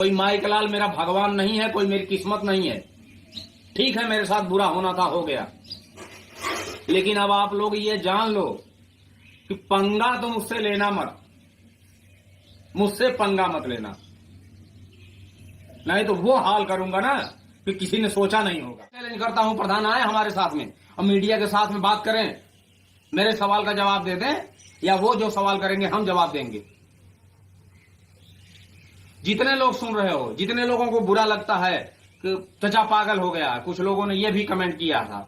कोई माइकलाल मेरा भगवान नहीं है, कोई मेरी किस्मत नहीं है। ठीक है, मेरे साथ बुरा होना था, हो गया। लेकिन अब आप लोग ये जान लो कि पंगा तो मुझसे लेना मत, मुझसे पंगा मत लेना, नहीं तो वो हाल करूंगा ना कि किसी ने सोचा नहीं होगा। चैलेंज करता हूं, प्रधान आए हमारे साथ में और मीडिया के साथ में बात करें, मेरे सवाल का जवाब दे दें, या वो जो सवाल करेंगे हम जवाब देंगे। जितने लोग सुन रहे हो, जितने लोगों को बुरा लगता है कि चचा पागल हो गया, कुछ लोगों ने ये भी कमेंट किया था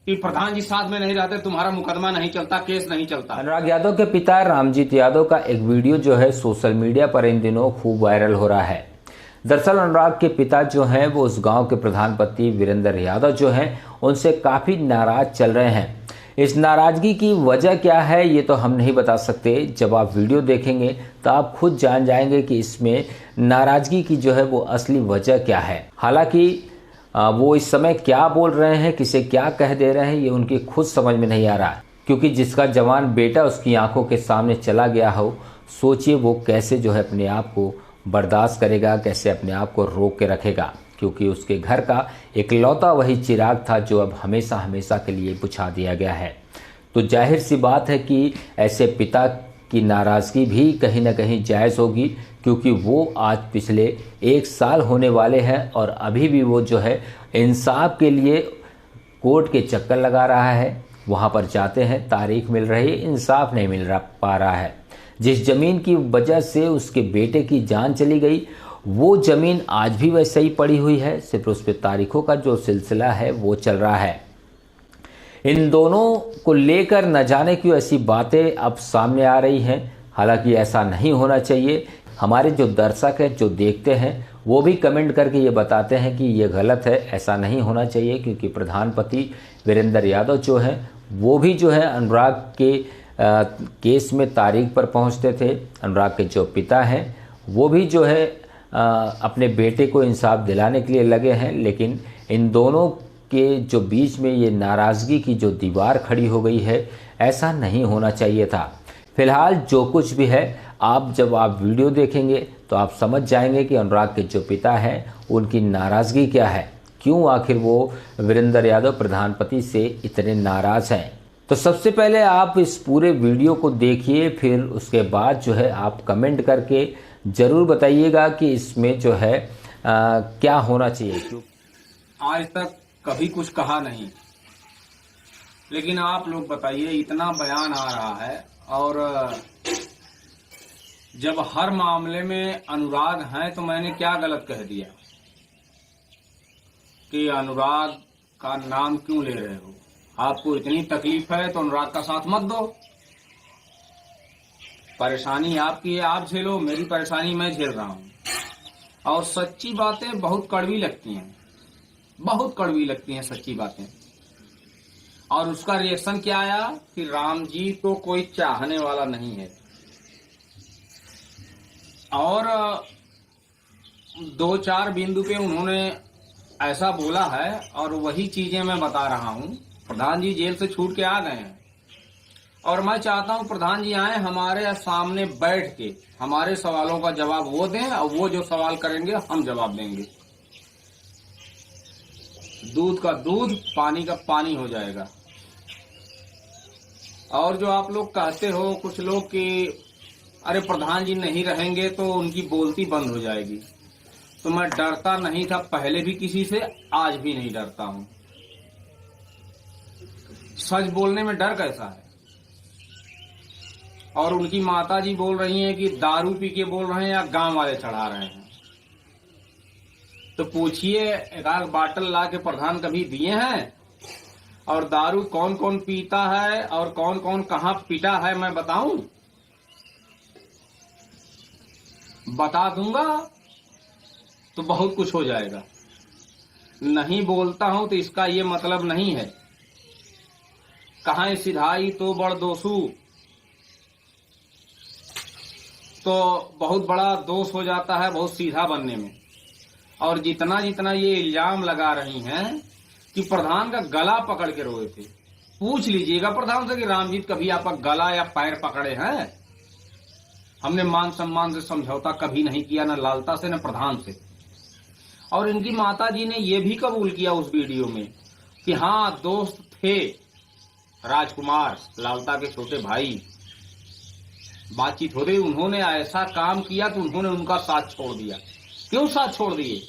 कि प्रधान जी साथ में नहीं रहते तुम्हारा मुकदमा नहीं चलता, केस नहीं चलता। अनुराग यादव के पिता रामजीत यादव का एक वीडियो जो है सोशल मीडिया पर इन दिनों खूब वायरल हो रहा है। दरअसल अनुराग के पिता जो हैं वो उस गांव के प्रधानपति वीरेंद्र यादव जो हैं उनसे काफ़ी नाराज चल रहे हैं। इस नाराजगी की वजह क्या है ये तो हम नहीं बता सकते, जब आप वीडियो देखेंगे तो आप खुद जान जाएंगे कि इसमें नाराजगी की जो है वो असली वजह क्या है। हालांकि वो इस समय क्या बोल रहे हैं, किसे क्या कह दे रहे हैं, ये उनकी खुद समझ में नहीं आ रहा है, क्योंकि जिसका जवान बेटा उसकी आंखों के सामने चला गया हो, सोचिए वो कैसे जो है अपने आप को बर्दाश्त करेगा, कैसे अपने आप को रोक के रखेगा, क्योंकि उसके घर का इकलौता वही चिराग था जो अब हमेशा हमेशा के लिए बुझा दिया गया है। तो जाहिर सी बात है कि ऐसे पिता की नाराज़गी भी कहीं ना कहीं जायज़ होगी, क्योंकि वो आज पिछले 1 साल होने वाले हैं और अभी भी वो जो है इंसाफ के लिए कोर्ट के चक्कर लगा रहा है। वहाँ पर जाते हैं, तारीख मिल रही है, इंसाफ नहीं मिल पा रहा है। जिस ज़मीन की वजह से उसके बेटे की जान चली गई, वो ज़मीन आज भी वैसे ही पड़ी हुई है, सिर्फ उस पर तारीखों का जो सिलसिला है वो चल रहा है। इन दोनों को लेकर न जाने क्यों ऐसी बातें अब सामने आ रही हैं। हालांकि ऐसा नहीं होना चाहिए। हमारे जो दर्शक हैं, जो देखते हैं, वो भी कमेंट करके ये बताते हैं कि ये गलत है, ऐसा नहीं होना चाहिए, क्योंकि प्रधानपति वीरेंद्र यादव जो हैं वो भी जो है अनुराग के केस में तारीख पर पहुंचते थे। अनुराग के जो पिता हैं वो भी जो है अपने बेटे को इंसाफ दिलाने के लिए लगे हैं, लेकिन इन दोनों के जो बीच में ये नाराज़गी की जो दीवार खड़ी हो गई है, ऐसा नहीं होना चाहिए था। फिलहाल जो कुछ भी है, जब आप वीडियो देखेंगे तो आप समझ जाएंगे कि अनुराग के जो पिता हैं उनकी नाराज़गी क्या है, क्यों आखिर वो वीरेंद्र यादव प्रधानपति से इतने नाराज़ हैं। तो सबसे पहले आप इस पूरे वीडियो को देखिए, फिर उसके बाद जो है आप कमेंट करके ज़रूर बताइएगा कि इसमें जो है क्या होना चाहिए। आज तक कभी कुछ कहा नहीं, लेकिन आप लोग बताइए, इतना बयान आ रहा है और जब हर मामले में अनुराग हैं तो मैंने क्या गलत कह दिया कि अनुराग का नाम क्यों ले रहे हो? आपको इतनी तकलीफ है तो अनुराग का साथ मत दो। परेशानी आपकी है, आप झेलो, मेरी परेशानी मैं झेल रहा हूं। और सच्ची बातें बहुत कड़वी लगती हैं, बहुत कड़वी लगती हैं सच्ची बातें। और उसका रिएक्शन क्या आया कि राम जी को कोई चाहने वाला नहीं है, और 2-4 बिंदु पे उन्होंने ऐसा बोला है, और वही चीजें मैं बता रहा हूं। प्रधान जी जेल से छूट के आ गए हैं और मैं चाहता हूं प्रधान जी आए, हमारे सामने बैठ के हमारे सवालों का जवाब वो दें, और वो जो सवाल करेंगे हम जवाब देंगे। दूध का दूध, पानी का पानी हो जाएगा। और जो आप लोग कहते हो कुछ लोग कि अरे प्रधान जी नहीं रहेंगे तो उनकी बोलती बंद हो जाएगी, तो मैं डरता नहीं था पहले भी किसी से, आज भी नहीं डरता हूं। सच बोलने में डर कैसा है? और उनकी माता जी बोल रही हैं कि दारू पी के बोल रहे हैं या गांव वाले चढ़ा रहे हैं, तो पूछिए, एक आध बाटल ला के प्रधान कभी दिए हैं? और दारू कौन कौन पीता है और कौन कौन कहां पीटा है मैं बताऊं? बता दूंगा तो बहुत कुछ हो जाएगा। नहीं बोलता हूं तो इसका ये मतलब नहीं है कहां सिधाई तो बड़ दोषू, तो बहुत बड़ा दोष हो जाता है बहुत सीधा बनने में। और जितना जितना ये इल्जाम लगा रही हैं कि प्रधान का गला पकड़ के रोए थे, पूछ लीजिएगा प्रधान से कि रामजीत कभी आपका गला या पैर पकड़े हैं? हमने मान सम्मान से समझौता कभी नहीं किया, न लालता से न प्रधान से। और इनकी माता जी ने यह भी कबूल किया उस वीडियो में कि हाँ दोस्त थे राजकुमार, लालता के छोटे भाई, बातचीत हो रही, उन्होंने ऐसा काम किया तो उन्होंने उनका साथ छोड़ दिया। क्यों साथ छोड़ दिए?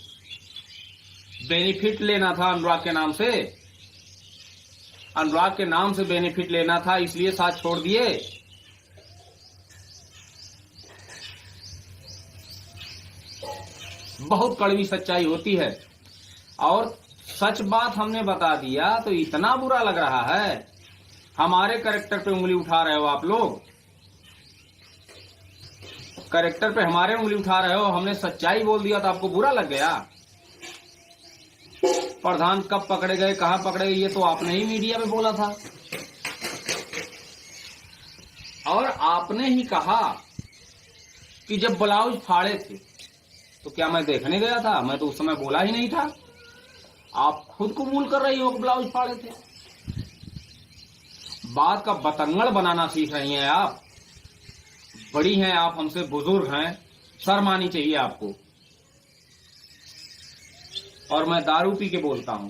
बेनिफिट लेना था अनुराग के नाम से, अनुराग के नाम से बेनिफिट लेना था, इसलिए साथ छोड़ दिए। बहुत कड़वी सच्चाई होती है, और सच बात हमने बता दिया तो इतना बुरा लग रहा है। हमारे कैरेक्टर पे उंगली उठा रहे हो आप लोग, कैरेक्टर पे हमारे उंगली उठा रहे हो। हमने सच्चाई बोल दिया तो आपको बुरा लग गया। प्रधान कब पकड़े गए, कहां पकड़े गए, ये तो आपने ही मीडिया में बोला था। और आपने ही कहा कि जब ब्लाउज फाड़े थे तो क्या मैं देखने गया था? मैं तो उस समय बोला ही नहीं था। आप खुद कबूल कर रही हो कि ब्लाउज फाड़े थे। बात का बतंगड़ बनाना सीख रही हैं आप। बड़ी हैं आप, हमसे बुजुर्ग हैं, शर्म आनी चाहिए आपको। और मैं दारू पी के बोलता हूं,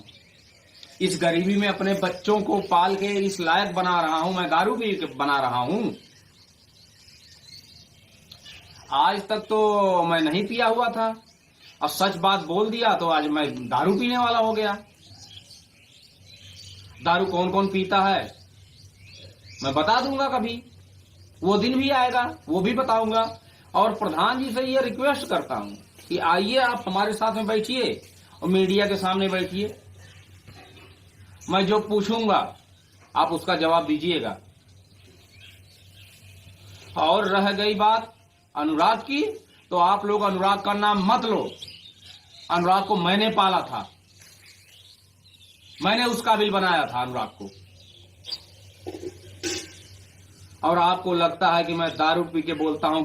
इस गरीबी में अपने बच्चों को पाल के इस लायक बना रहा हूं, मैं दारू पी के बना रहा हूं। आज तक तो मैं नहीं पिया हुआ था, और सच बात बोल दिया तो आज मैं दारू पीने वाला हो गया। दारू कौन कौन पीता है मैं बता दूंगा, कभी वो दिन भी आएगा, वो भी बताऊंगा। और प्रधान जी से ये रिक्वेस्ट करता हूं कि आइए आप हमारे साथ में बैठिए और मीडिया के सामने बैठिए। मैं जो पूछूंगा आप उसका जवाब दीजिएगा। और रह गई बात अनुराग की, तो आप लोग अनुराग का नाम मत लो। अनुराग को मैंने पाला था, मैंने उस काबिल बनाया था अनुराग को। और आपको लगता है कि मैं दारू पी के बोलता हूं,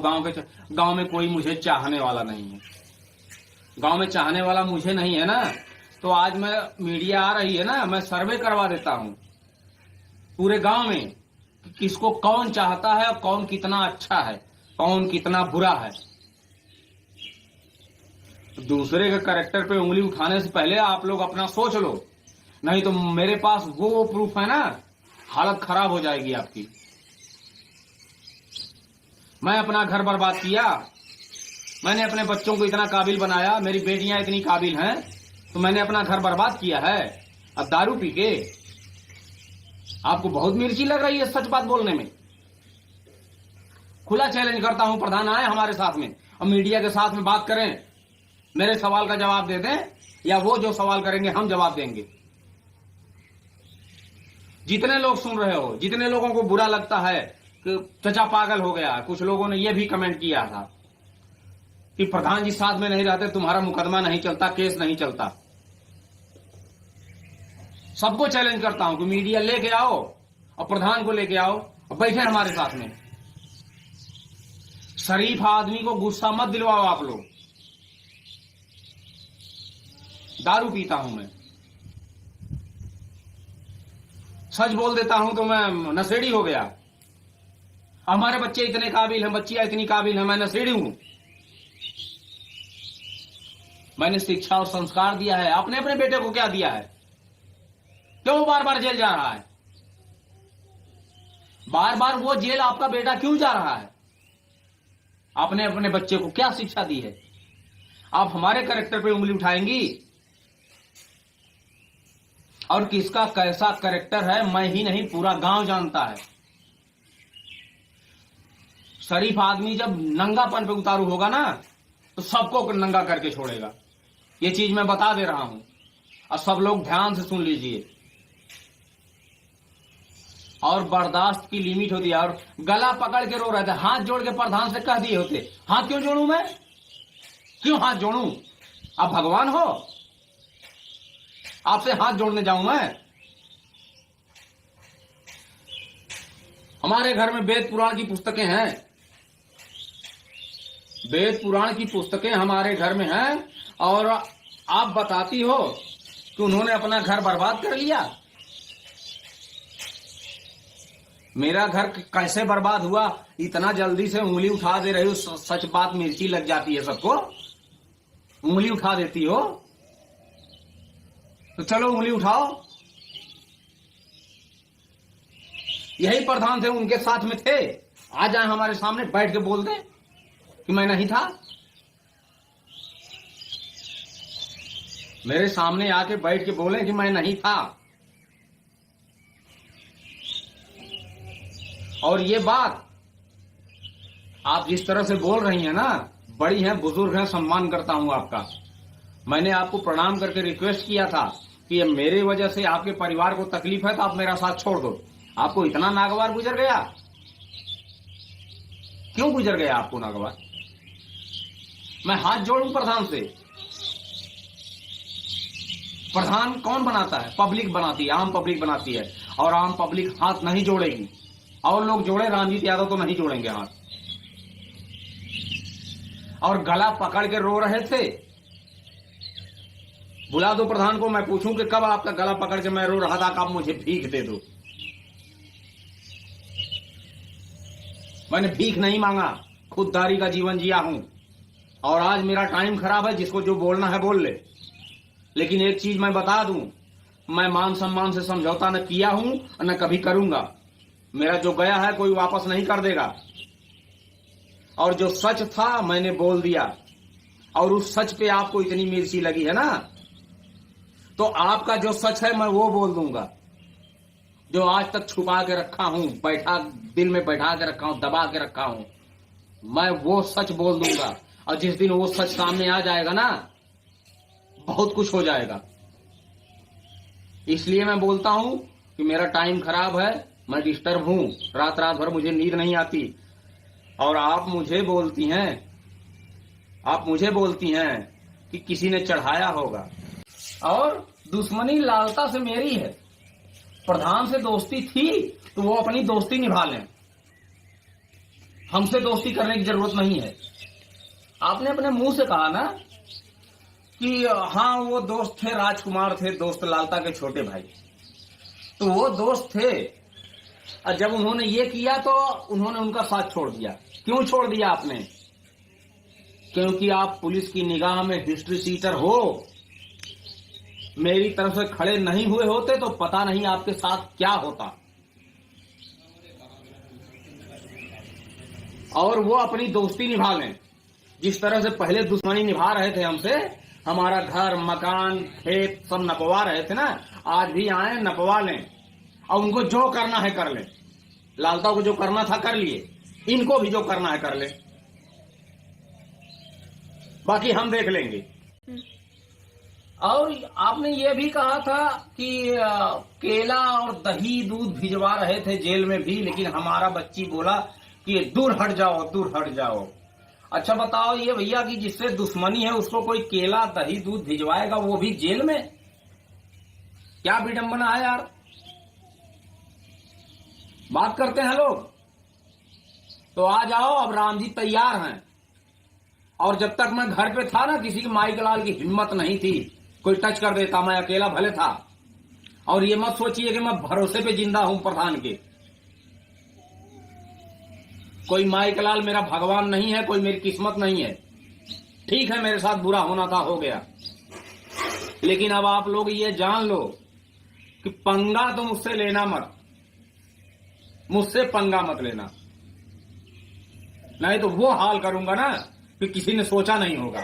गांव में कोई मुझे चाहने वाला नहीं है। गांव में चाहने वाला मुझे नहीं है ना, तो आज मैं मीडिया आ रही है ना, मैं सर्वे करवा देता हूं पूरे गांव में कि किसको कौन चाहता है और कौन कितना अच्छा है, कौन कितना बुरा है। दूसरे के कैरेक्टर पे उंगली उठाने से पहले आप लोग अपना सोच लो, नहीं तो मेरे पास वो प्रूफ है ना, हालत खराब हो जाएगी आपकी। मैं अपना घर बर्बाद किया, मैंने अपने बच्चों को इतना काबिल बनाया, मेरी बेटियां इतनी काबिल हैं, तो मैंने अपना घर बर्बाद किया है अब दारू पी के। आपको बहुत मिर्ची लग रही है सच बात बोलने में। खुला चैलेंज करता हूं, प्रधान आए हमारे साथ में और मीडिया के साथ में बात करें, मेरे सवाल का जवाब दे दें, या वो जो सवाल करेंगे हम जवाब देंगे। जितने लोग सुन रहे हो, जितने लोगों को बुरा लगता है कि चचा पागल हो गया, कुछ लोगों ने यह भी कमेंट किया था कि प्रधान जी साथ में नहीं रहते तुम्हारा मुकदमा नहीं चलता, केस नहीं चलता। सबको चैलेंज करता हूं कि मीडिया लेके आओ और प्रधान को लेके आओ और बैठे हमारे साथ में। शरीफ आदमी को गुस्सा मत दिलवाओ आप लोग। दारू पीता हूं मैं, सच बोल देता हूं तो मैं नशेड़ी हो गया। हमारे बच्चे इतने काबिल हैं, बच्चियां इतनी काबिल हैं, मैं नशेड़ी हूं। मैंने शिक्षा और संस्कार दिया है, अपने अपने बेटे को क्या दिया है? क्यों बार बार जेल जा रहा है? बार बार वो जेल आपका बेटा क्यों जा रहा है? आपने अपने बच्चे को क्या शिक्षा दी है? आप हमारे कैरेक्टर पे उंगली उठाएंगी? और किसका कैसा कैरेक्टर है मैं ही नहीं, पूरा गांव जानता है। शरीफ आदमी जब नंगापन पे उतारू होगा ना, तो सबको नंगा करके छोड़ेगा। ये चीज मैं बता दे रहा हूं, और सब लोग ध्यान से सुन लीजिए। और बर्दाश्त की लिमिट होती है। और गला पकड़ के रो रहे थे, हाथ जोड़ के प्रधान से कह दिए होते, हाथ क्यों जोड़ूं मैं? क्यों हाथ जोड़ूं? आप भगवान हो? आपसे हाथ जोड़ने जाऊं मैं? हमारे घर में वेद पुराण की पुस्तकें हैं, वेद पुराण की पुस्तकें हमारे घर में हैं, और आप बताती हो कि उन्होंने अपना घर बर्बाद कर लिया। मेरा घर कैसे बर्बाद हुआ, इतना जल्दी से उंगली उठा दे रहे हो। सच बात मिर्ची लग जाती है सबको, उंगली उठा देती हो। तो चलो उंगली उठाओ। यही प्रधान थे, उनके साथ में थे, आ जाए हमारे सामने बैठ के बोल दे कि मैं नहीं था। मेरे सामने आके बैठ के बोले कि मैं नहीं था। और ये बात आप जिस तरह से बोल रही हैं ना, बड़ी हैं, बुजुर्ग हैं, सम्मान करता हूं आपका। मैंने आपको प्रणाम करके रिक्वेस्ट किया था कि मेरे वजह से आपके परिवार को तकलीफ है तो आप मेरा साथ छोड़ दो। आपको इतना नागवार गुजर गया, क्यों गुजर गया आपको नागवार? मैं हाथ जोड़ूं प्रधान से। प्रधान कौन बनाता है? पब्लिक बनाती है, आम पब्लिक बनाती है। और आम पब्लिक हाथ नहीं जोड़ेगी। और लोग जोड़े, रामजीत यादव तो नहीं जोड़ेंगे हाथ। और गला पकड़ के रो रहे थे। बुला दो प्रधान को, मैं पूछूं कि कब आपका गला पकड़ के मैं रो रहा था कि आप मुझे भीख दे दो। मैंने भीख नहीं मांगा, खुददारी का जीवन जिया हूं। और आज मेरा टाइम खराब है, जिसको जो बोलना है बोल ले। लेकिन एक चीज मैं बता दूं, मैं मान सम्मान से समझौता न किया हूं और न कभी करूंगा। मेरा जो गया है कोई वापस नहीं कर देगा। और जो सच था मैंने बोल दिया। और उस सच पे आपको इतनी मिर्ची लगी है ना, तो आपका जो सच है मैं वो बोल दूंगा। जो आज तक छुपा के रखा हूं, बैठा दिल में बैठा के रखा हूं, दबा के रखा हूं, मैं वो सच बोल दूंगा। और जिस दिन वो सच सामने आ जाएगा ना, बहुत कुछ हो जाएगा। इसलिए मैं बोलता हूं कि मेरा टाइम खराब है, मैं डिस्टर्ब हूं, रात रात भर मुझे नींद नहीं आती। और आप मुझे बोलती हैं कि किसी ने चढ़ाया होगा। और दुश्मनी लालता से मेरी है। प्रधान से दोस्ती थी तो वो अपनी दोस्ती निभा लें, हमसे दोस्ती करने की जरूरत नहीं है। आपने अपने मुंह से कहा ना कि हाँ वो दोस्त थे, राजकुमार थे, दोस्त लालता के छोटे भाई। तो वो दोस्त थे, और जब उन्होंने ये किया तो उन्होंने उनका साथ छोड़ दिया। क्यों छोड़ दिया आपने? क्योंकि आप पुलिस की निगाह में हिस्ट्री सीटर हो। मेरी तरफ से खड़े नहीं हुए होते तो पता नहीं आपके साथ क्या होता। और वो अपनी दोस्ती निभा लें, जिस तरह से पहले दुश्मनी निभा रहे थे हमसे। हमारा घर मकान खेत सब नपवा रहे थे ना, आज भी आए नपवा लें। और उनको जो करना है कर लें। लालता को जो करना था कर लिए, इनको भी जो करना है कर लें, बाकी हम देख लेंगे। और आपने ये भी कहा था कि केला और दही दूध भिजवा रहे थे जेल में भी, लेकिन हमारा बच्ची बोला कि दूर हट जाओ, दूर हट जाओ। अच्छा बताओ ये भैया कि जिससे दुश्मनी है उसको कोई केला दही दूध भिजवाएगा, वो भी जेल में? क्या विडंबना है यार। बात करते हैं लोग तो आ जाओ, अब राम जी तैयार हैं। और जब तक मैं घर पे था ना, किसी की माइक लाल की हिम्मत नहीं थी कोई टच कर देता। मैं अकेला भले था। और ये मत सोचिए कि मैं भरोसे पे जिंदा हूं प्रधान के। कोई माइक लाल मेरा भगवान नहीं है, कोई मेरी किस्मत नहीं है। ठीक है, मेरे साथ बुरा होना था, हो गया। लेकिन अब आप लोग ये जान लो कि पंगा तो मुझसे लेना मत, मुझसे पंगा मत लेना, नहीं तो वो हाल करूंगा ना कि किसी ने सोचा नहीं होगा।